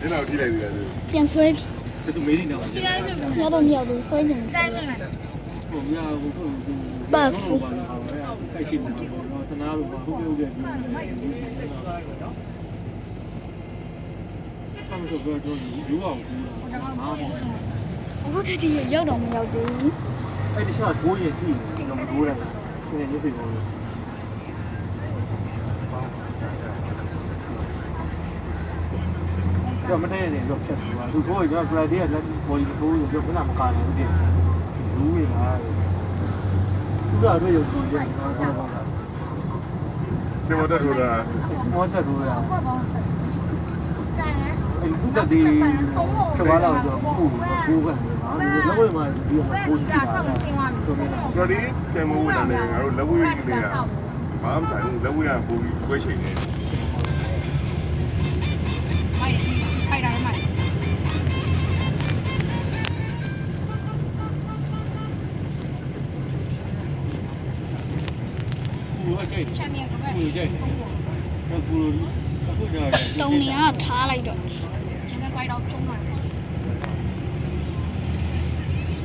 你哪有提来的？变衰，这是没人的。要到秒都衰进去。我们家半幅。太辛苦了，在哪路吧？后边他们说不要叫油网糊，我这里也要到秒的。哎，你下多也地，那么多了，现在也会多了。要么那点就吃多了，就多一点出来点，那我一多就不那么干了，有点卤一下。这个都有几点？什么的出来？什么的出来？不得的，吃完了就补饭，然后就是那位嘛，有补起来。这里在某个那个，然后那位那个，马上那位啊，不会钱的。快点买。下面个呗。当年啊，他来的。现在快到中了。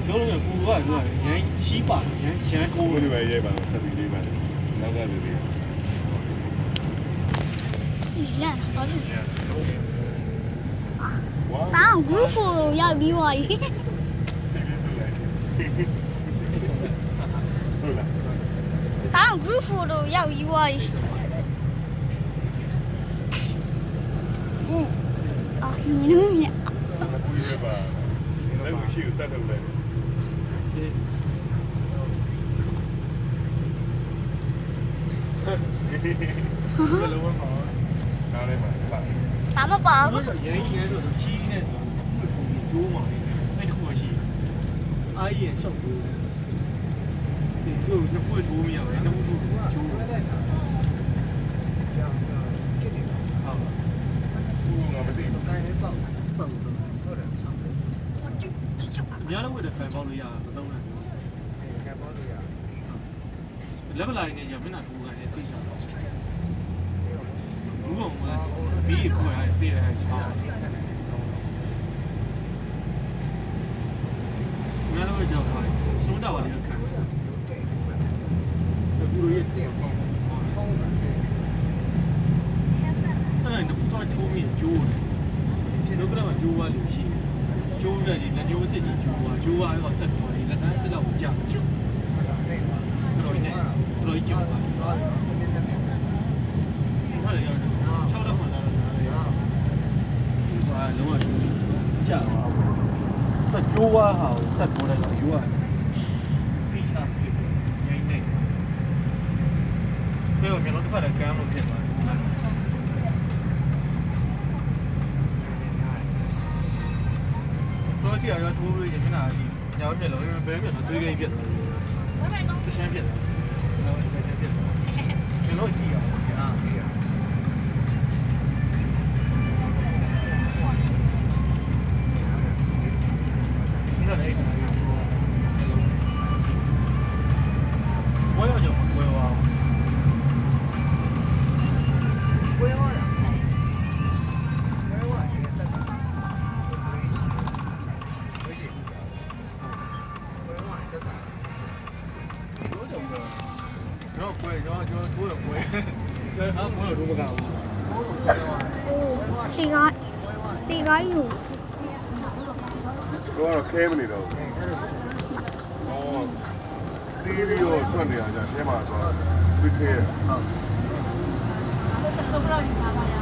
有那个古怪是吧？人西巴，人现在古。我这边也办，这边也办，哪个这边？你看，老师。当姑父要比我。当姑父都要比我。啊，你那么面。那不是吧？那个是有啥的嘞？这老板好，哪里买？啥？打么包？我这原先就是西那时候不会多嘛，那就可惜。阿姨上多，就那不会多面，那不多就。你要为了开包的呀，不懂了。来不来呢？也没拿出来，这下。如果我比过来，比来差。你那会叫啥？松大吧，你看。这不容易。那你不光抽面揪的，你不能把揪啊就行。揪着你，那揪是你揪啊，要生活，你这单是让我讲。不容易揪啊。那人要敲的话，啊，如果是这样啊，那揪啊好，生活的揪啊，非常原因内。所以我们老多快来干路片嘛。说这要图也没哪地，要面了，因为别面了堆个一片，就先片，然后就先片，面了地啊，你看哪个？我要就我要啊。这个有。我开不了的。哦，第一个赚的呀，天马说，会开。都不知道你干嘛呀？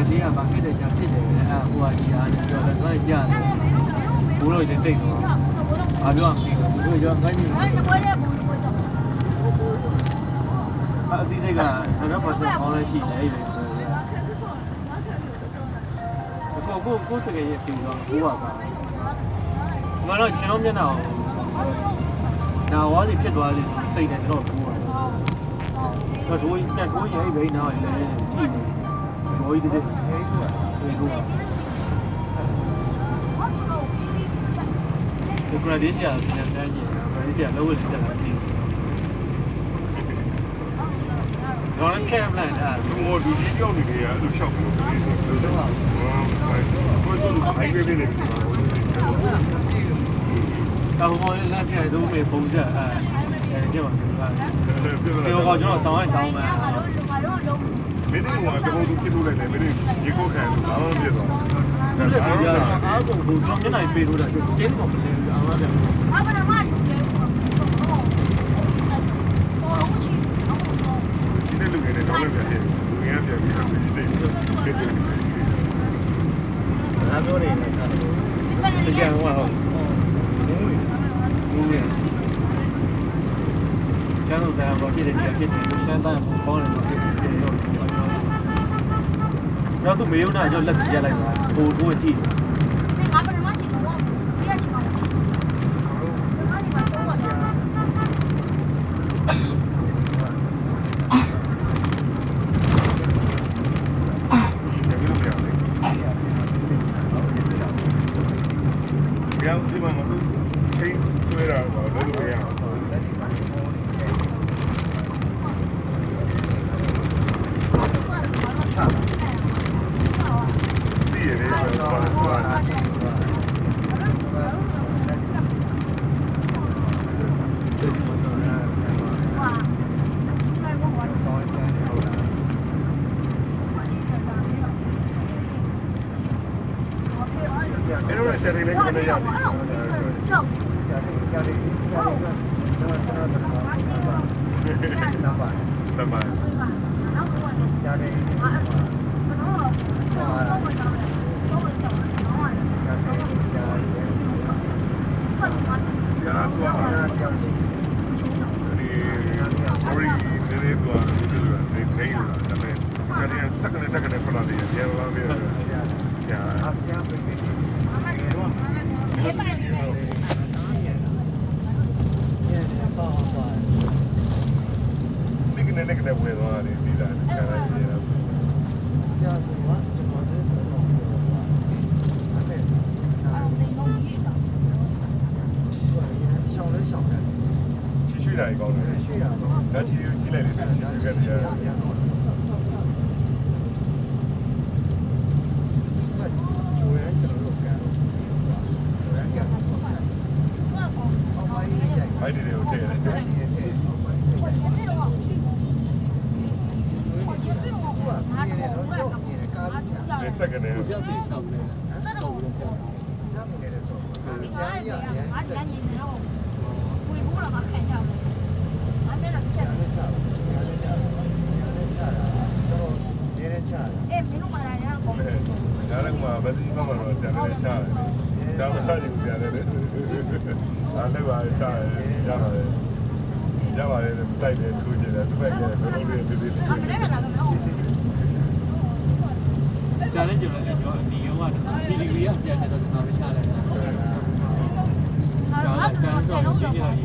ဒီကဘာဖြစ်တယ်ကြာဖြစ်တယ်လေဟိုကဒီဟာပြောတယ်ဆိုရင်ကြာဘူးလို့ရင်တိတ်တော့ဘာပြောမှမသိဘူး ကိုကြောင်းဆိုင်နေ 哎，我也不会的。 အသီးစိတ်က100% အောင်းလိုက်ရှိတယ်အဲ့ဒီကိုတကယ်ရပြီးတော့ဘိုးပါပါမတော့ကျွန်တော်မျက်နှာနာဝါးစီဖြစ်သွားလိမ့်စိတ်နဲ့ကျွန်တော်ဘိုးပါတော့တို့နဲ့ကိုရေးဘိန်းနာလည်းကြည့်နေဘောကြီးတဲ့ဒီကိုဒီကရဒီစီယာပြန်တန်းကြီးကရဒီစီယာလောဝယ်တက်လာတယ်တော့လည်းကဲမလားအဲ့ ဟိုဒီကြောက်နေကြရအဲ့လိုရှောက်ပြီးတော့တော့ဟာကိုတော့ဘိုင်းပေးနေတယ် တောင်ပေါ်လည်းလက်ပြည့်တော့မေပုံစံအဲ့ကြည့်ပါဒီတော့ကျွန်တော်ဆောင်းရင်တောင်းမယ် မင်းတို့ကတော့သူပြစ်လို့လိုက်တယ်မင်းတို့ရေကိုခံလို့အားလုံးပြစ်သွားတယ် အားကုန်ဘူးကျွန်တော်မျက်နှာပေးလို့တာကျင်းတော့မလဲအားမပြန် 爸爸妈妈， ဒီနေ့လူငယ်တွေတော့လည်းပြည့်လူငယ်ပြန်ပြီးတော့ဒီစိတ်ပြည့်တယ် အားပြောနေတယ်ဆက်လို့ တကယ်ဟောဟုတ်ဘူးလေကျွန်တော်လည်းဘာဖြစ်တယ်ဖြစ်တယ်ရှမ်းတိုင်းပေါင်းတယ်ဖြစ်တယ်တော့သူမေးဦးတာကျလက်ပြရလိုက်ပါဟိုတို့အထိ 爸爸妈妈，第二句话，妈你把东我的。 ပြောင်းဒီမှာမဟုတ်ခိန်းဆွဲတာတော့လည်းလို့ရအောင်ဒီရယ်တော့အဲ့တော့ဆက်နေလေးကိုလည်းရတယ် စမ်းပါ ဆရာကတော့ဒီဘော်ရီနေတော့ဒီလိုနေနေလာဒါပေမဲ့စကနေတက်ကနေဖလာတယ်ပြန်လာပြီဆရာဒီကနေဝယ်သွားတယ်ဒီလားဆရာချီရွှေတာကောင်းတယ်ဒါချီချီလိုက်တယ်ချီရွှေခဲ့တယ်ဘိုက်တွေကိုထည့်ရတယ်ဒီစကနေ ကိုရောက်ပြီးဆောက်နေဆောက်ပြီးဆောက် ဒါလည်းမှာဗတိမမတော့ဆရာလည်းချတယ်။ဒါမှချကြည့်ပြန်တယ်။ဒါလည်းပါချတယ်ရပါတယ်။ရပါတယ်တိုက်တယ်ထိုးကြည့်တယ်သူ့ဘက်ကလည်းဘယ်လိုလဲဒီဒီ ဆရာလည်းကျွန်တော်လည်းပြောဒီရောကဒီဒီရီကအပြန်တော့ကျွန်တော်ချလိုက်တာဒါလည်းဆရာတော့ကြည့်ကြည့်လိုက်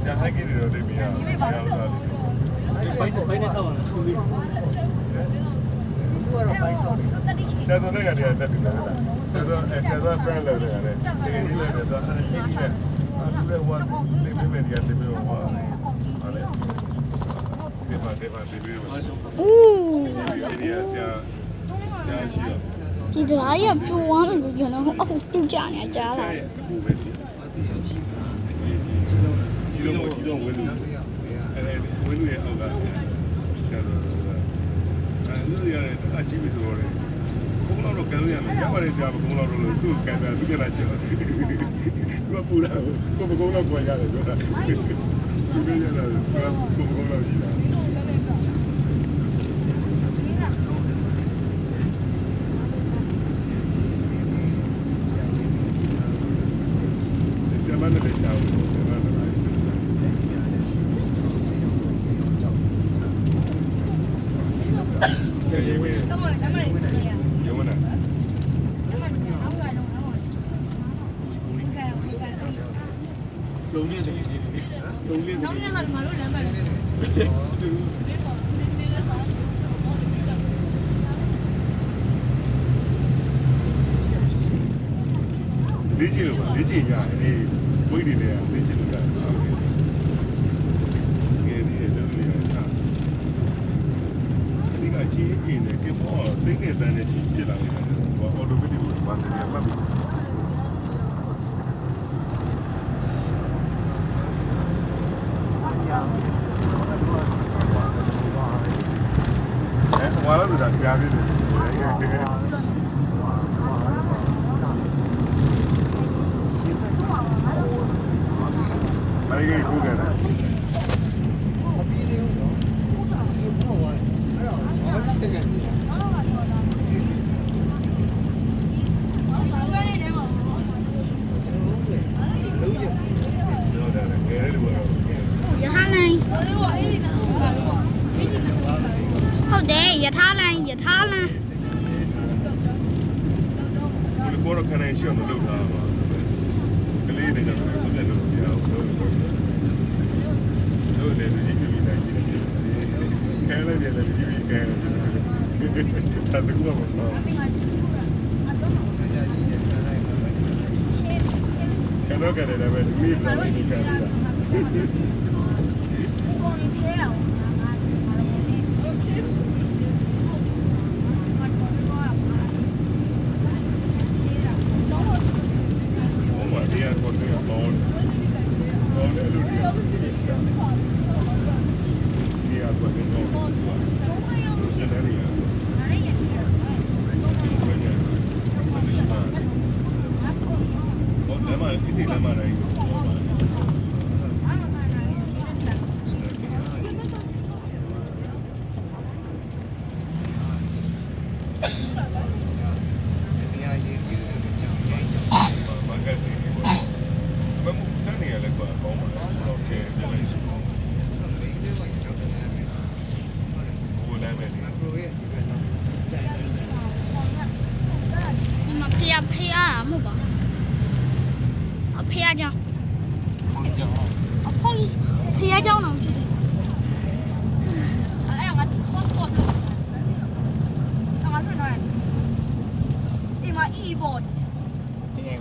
ဆရာဟိုက်ကြီးတွေတော့သိပြီ။ဆရာက ဘိုင်းနဲ့တော့လာဘူးလေ ဆရာတို့လည်းကတည်းကတက်ပြီလား။ဆရာတို့ friend လို့လည်းရတယ်။ဒီကြီးလည်းတော့အဲ့ဒီကြီးနဲ့အဲ့ဒီဝတ်ဒီမိမိတွေကဒီလိုဟောအဲ့လေဒီမှာဒီလို 呜， ဒီရဆရာရှိရ 这这还要做完了就觉得哦，都这样家 ဆရာ 了。 ရဲ့အခုပဲဒီတော့ဝင်းလို့အဲ့ဝင်းလို့ရအောင်ကဆရာတို့အဲ့လိုရတယ်အကြည့်ပြီးတော့လေဘုံလောက်တော့ကန်လို့ရမယ်ရပါတယ်ဆရာဘုံလောက်တော့လို့သူ့ကန်တာသူကလာချောသူကပူလာကိုဘုံလောက်ကိုရတယ်ပြောတာသူကရတာသူကဘုံလောက်ရှိတာ ဆ နဲ့လည်းရှားဘူးကျွန်တော်လည်းဆရာကြီးပဲ 干嘛干嘛你这样？ ရုံးနာ 干嘛你这样？我来弄，我看我看。 လုံးလေးတကယ်လေးလုံးလေးတ နောက် ကယ် နေ့ကငါတို့လမ်းပဲလို့ လေ့ကျင့်လို့ပါလေ့ကျင့်ရတယ်ဝိတ်တွေလည်းလေ့ကျင့်လို့ရတယ်ငယ်ဒီလည်းလုပ်လို့ရတယ်ဒီကချင်းကျင်းတယ်ကပေါ်သိနေတယ်ချင်းပြလာတယ်ဟောအော်တိုမက်တစ်ကိုဘာလဲမှတ်ပြီးဝါလာဆိုတာကြားပြီးတယ်မလေးကိုကြတယ် ကျွန်တော်လည်းငယ်လေးလိုတော့ ရထားလိုင်းဟုတ်တယ်ရထားလိုင်းရထားလိုင်း ဒီပေါ်တော့ခဏရှေ့အောင်လုပ်တာပါကလေးတွေကတော့သူလည်းလုပ်ပြအောင်လုပ်တယ်ဒီကြည့်ပြီးတိုင်းကြည့်တယ်ခဲလည်းပြတယ်ဒီခဲတယ်တကူပါဘာကတော့ကြတယ်လည်းပဲမိဘတွေကြတယ် ကိုနေပြေးတာ ဟိုမှာတရားပေါ်တယ်ပေါင်းတယ်လူတွေတရားပေါ်တယ်ပေါင်းရှင်းတယ်ရဘောလမ်းမှာပြည်စီလမ်းမှာတိုင်း ဘာကတည်းကဘယ်မှုစနေရလဲကွာကောင်းပါလားတော့ကျဲကျဲလိုက်ရှိဘူးဘိုးလည်းပဲဒီ မဖေးဖေးမဟုတ်ပါအဖေးကြောင့်အဖေးဖေးကြောင့်တော့ဖြစ်တယ် အဲ့ဒါငါတော့တော့တော့ငါတို့တော့ဒီမှာ e-board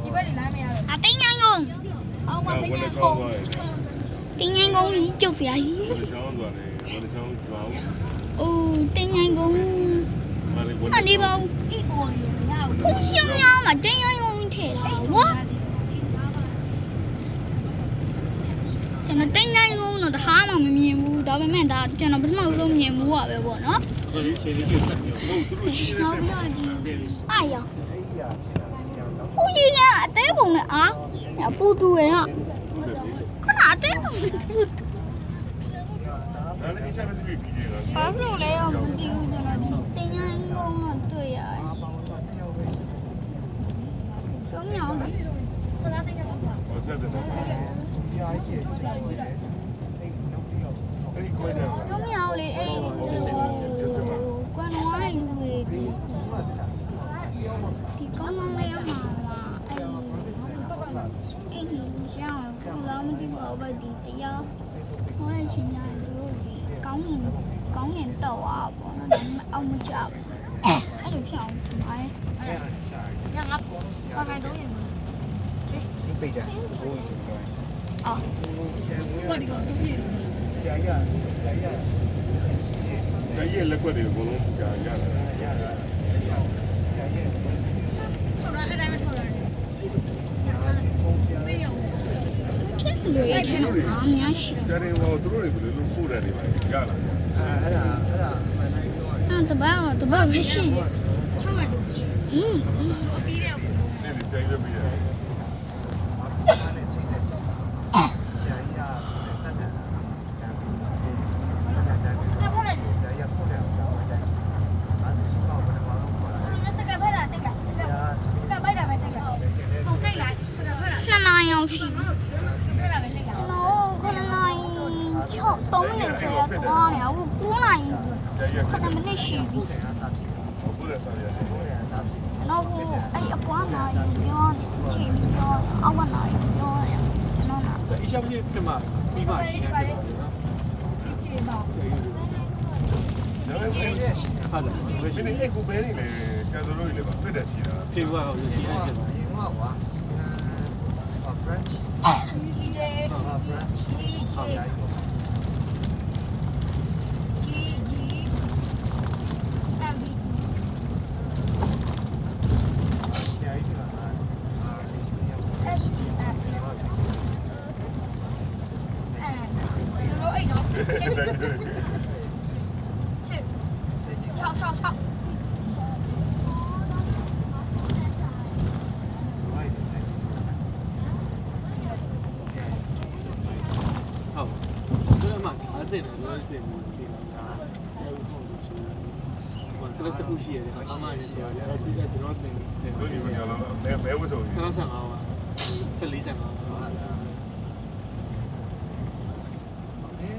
ဒီဘက်လမ်းမရတော့ အတင်းញိုင်းကုန် အောက်မှာ ဝ စိတ် က်လက် က ချော ပုံ င်းသွားတယ် တင်းញိုင်းကုန်ကြီးကျုပ်ဖျားကြီး ဝက်လက်ချောင်းသွားတယ်ဝက်လက်ချောင်းသွားဘူး အိုးတင်းញိုင်းကုန် မလေးဝက် အနေပါ e-board ရအောင် ဘုံရှောင်းညောင်းမှာတင်းញိုင်းကုန်ထဲတာဝါကျွန်တော်တင်းញိုင်းကုန်တော့တခါမှမမြင်ဘူးဒါပေမဲ့ဒါကျွန်တော်ပထမဆုံးမြင်မှုပါပဲပေါ့နော် ဒီခြေလေးကိုဆက်ပြီး ဟုတ်သူတို့ရှိတယ် နောက်ပြဒီအားရဟိုကြီးကအသေးပုံနဲ့အားအပူတူရဲ့ဟာခဏအသေးပုံနဲ့တူ နားလေးရှာမစပြီးပြီးနေတာ ဘာလို့လဲမသိဘူးကျွန်တော်ဒီတင်ရင်းကုန်းတော့တွေ့ရတယ်ကြောင်းညောင်းလေ ခဏတိတ်ရအောင် ဟောဆက်တယ်အဲ့ဒီကိုတယ် ကြောင်းညောင်းလေအဲ့ကွမ်ဝိုင်းလူတွေဒီကောင်းကောင်းလေးမှာအဲ့ဒီရောင်းကိုလာမသိဘူးဘာဒီတရားဟောချင်းညာတို့ဒီကောင်းငင်တော့ပါပေါ့နော်ဒါပေမဲ့အောင်မကြဘူးအဲ့လိုဖြစ်အောင်ပါရဲ့ ညငါဘာခိုင်တော့ရင် 背着，所以就对。 အော် ဘာဒီကောင်ပြည့် 下一个，下一个， ဆရာကြီးလက်ကွက်တွေအကုန်လုံးဆရာရတယ် 下一个，下一个， ထောက်ရအဲ့တိုင်းပဲထောက်ရတယ် 下一个， လူရဲ့ထဲမှာအများရှိ ဆရာတွေဟောသူတို့တွေဘယ်လိုလုပ်ဖို့တယ်တွေပါရလာ 蛮难用啊。 အဲ့တပတ်ပဲရှိတယ် ချောင်းရတယ် อืม အပြီးတဲ့ နေဒီဆိုင်ရပြီးတယ် စကဖက်လိုက်စကဖက်လာတိတ်ကစကပိုက်တာပဲတိတ်ကပုံတိတ်လိုက်စကဖက်လာ နှစ်နာရီရော လောက်ရှိပြီ ပြလာပဲလေက ကျွန်တော်9နာရီ6 3မိနစ်ကျော်ရတော့နေအခု9နာရီ 9မိနစ်ရှိပြီ ဘုရားဆောင်ရတယ် နောက်အဲ့အပွားနာရီပြောနေချိန်ပြောအောက်ကနာရီပြောနေကျွန်တော်နာ အရှောက်ကြီးပြမပြီးမှရှိနေတယ်နော် ပြေပါ ဆေးရည် ဒါပေမဲ့ ရဲ့ရှိတယ် ဟုတ်တယ်ဘယ် ဒီ ရှိ နေ့အဲ့ကိုပဲနေလေဆရာတော်တို့လည်းပါဖစ်တယ်ပြည်တာ ပြေသွားအောင်ရှိနေတယ် ရေမကွာbranch ဒီလေ branch ဒီ ဟုတ်တယ် ဒီအမ်ဘီ ဆရာကြီးကအာ အဲ့ဒီလိုအဲ့တော့ချက်6 6 6 ဟုတ်ကျွန်တော်မှအသိတယ်လို့သိတယ်ဒီလားဆေးရည်ဟုတ်လို့ရှိရင်ဘာကလစ်တခုရှိရတယ်အမှန်ရယ်ဆိုရတယ်အဲ့ဒီကကျွန်တော်တင်တယ် တို့ဒီမညာလားဘဲဝတ်ဆုံးကြီး ခဏဆောင်အောင်14ဆောင်အောင်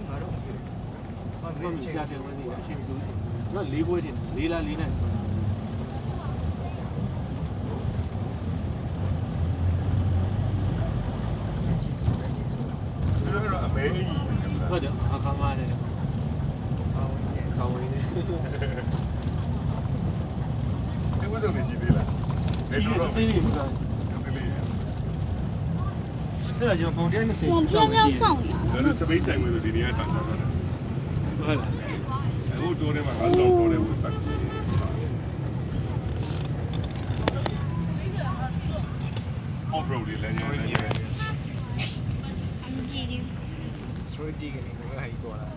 ငါတို့ ဘာမှမရှာတယ်မသိဘူးအချိန်တူတယ်နော်၄ပွဲတင်၄လား၄နိုင် တို့တော့အမေကြီး ဟုတ်တယ်အခါမှလည်း အော်ဝင်တယ် ကောင်းဝင်နေ ဒီဝတ်ဆုံးရှိသေးလား ဒီလိုသိနေမှာအဲ့ဒါကျွန်တော်ပုံတန်း20 我偏要送你啊！ ဒါစပိတ်တိုင်ဝင်ဆိုဒီနေရာတောင်းစားတာ ဟုတ်လား အခုတိုးထဲမှာငါတော့တိုးထဲဝင်ပတ်အော်ဖရိုဒီလည်းရတယ် 你记得。 straight ဒီကနေငါဟိုပေါ်လာ